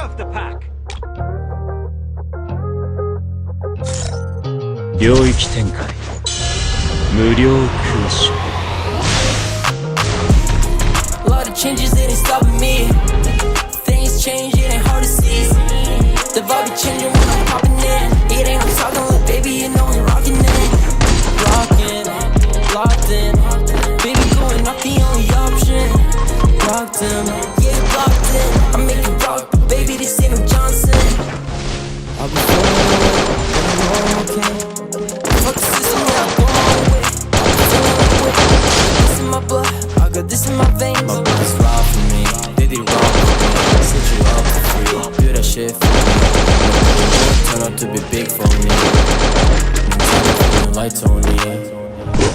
of the pack. 領域展開無料空襲 A lot of changes, it ain't stopping me. Things change, it ain't hard to see. The vibe be changing when I'm popping in. It ain't I'm talking, look, baby, you know we rocking it. Rockin', locked in. Baby, going up the only option. Locked in, yeah, locked in. I make it rock, baby, this ain't no Johnson. I'll be feeling okay. Fuck the system, yeah, I go my way. This in my blood, I got this in my veins. My brothers ride for me, they did wrong for me. Set you up for free, do that shit for me. Turn out to be big for me. The lights on me.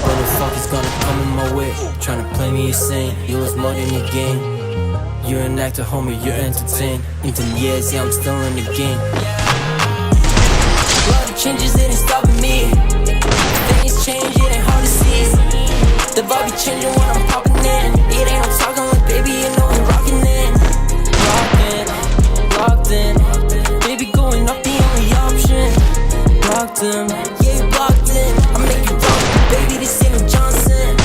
What the fuck is gonna come in my way? Tryna play me insane, you was more than a game. You're an actor, homie, you're entertained. In 10 years, yeah, I'm still in the game. A lot of changes, it ain't stopping me. Things change, it ain't hard to see. The vibe be changing when I'm popping in. It ain't I'm talking, like, baby, you know I'm rocking in. Rockin', locked in. Baby, going up the only option. Locked in, yeah, you locked in. I make it rock, baby, this ain't no Johnson.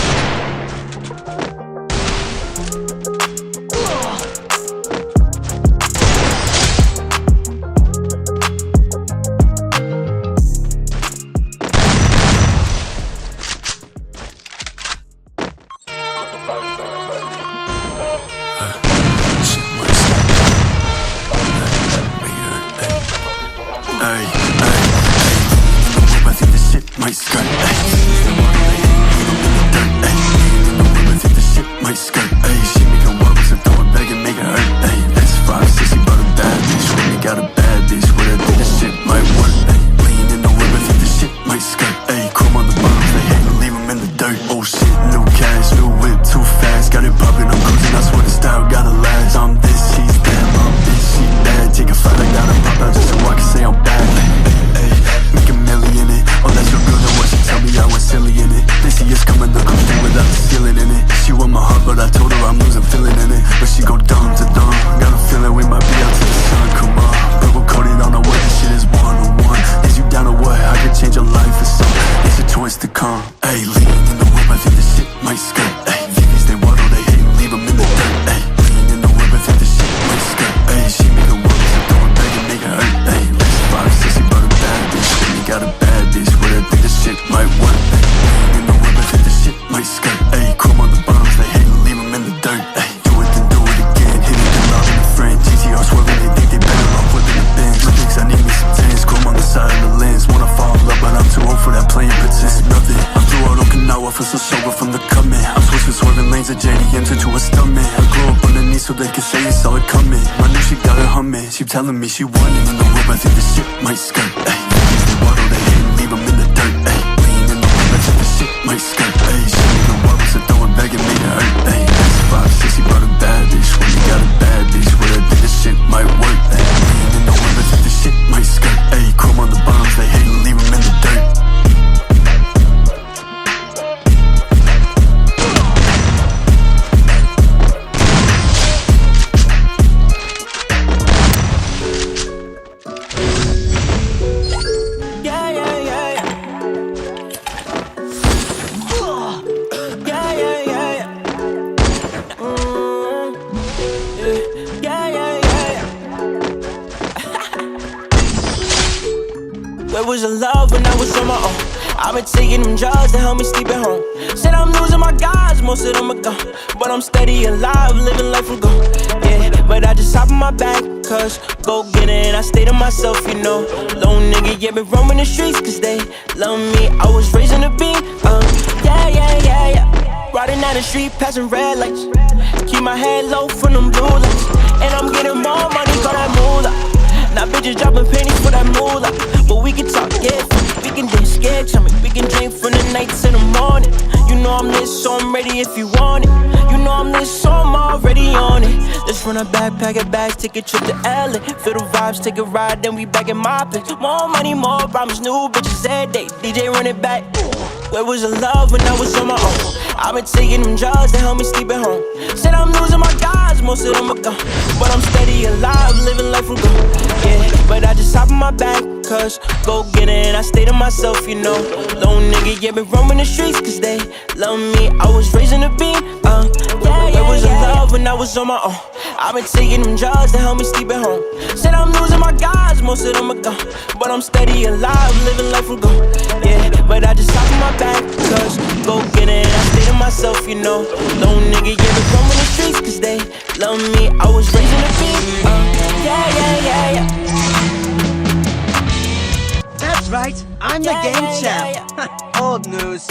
Telling me she wanted in the whip, I think this shit might skirt. Ayy, niggas they waddle, they hate and leave them in the dirt. Ayy, lean in the whip, I think this shit might skirt. Ayy, she make a wobble, so throw it back and make it hurt. Ayy, that's 5, 6, he brought a bad bitch. When you got a bad bitch, well I think this shit might work. Ayy, lean in the whip, I think this shit might skirt. Ayy, chrome on the bottoms, they hate and leave them in the dirt. Where was the love when I was on my own? I've been taking them drugs to help me sleep at home. Said I'm losing my guys, most of them are gone. But I'm steady alive, living life from gone. Yeah, but I just hop in my bag, cause go get it and I stay to myself, you know. Lone nigga, yeah, been roaming the streets cause they love me. I was raised in the beat, yeah. Riding down the street, passing red lights. Keep my head low from them blue lights. And I'm getting more money, call that moolah. Now bitches dropping pennies for that moolah. But we can talk, yeah, we can dance, yeah, tell me. We can drink from the night to the morning. You know I'm lit, so I'm ready if you want it. You know I'm lit, so I'm already on it. Let's run a backpack of bags, take a trip to LA. Feel the vibes, take a ride, then we back in my place. More money, more problems, new bitches every day. DJ run it back. Where was the love when I was on my own? I've been taking them drugs to help me sleep at home. Said I'm losing my guys, most of them are gone. But I'm steady alive, living life from gold. Yeah, but I just hop in my bag, cause go get it and I stay to myself, you know. Little nigga, yeah, been roaming the streets cause they love me. I was raising the beat, Where was the love when I was on my own? I've been taking them drugs to help me sleep at home. Said I'm losing my guys, most of them are gone. But I'm steady alive, living life from gold. Yeah, but I just hop in my bag, cause go get it and I stay to myself, you know. Little nigga, yeah, been roaming the streets cause they love me. I was raising the beat, yeah. That's right, I'm the Yeah, game yeah, champ. Old news.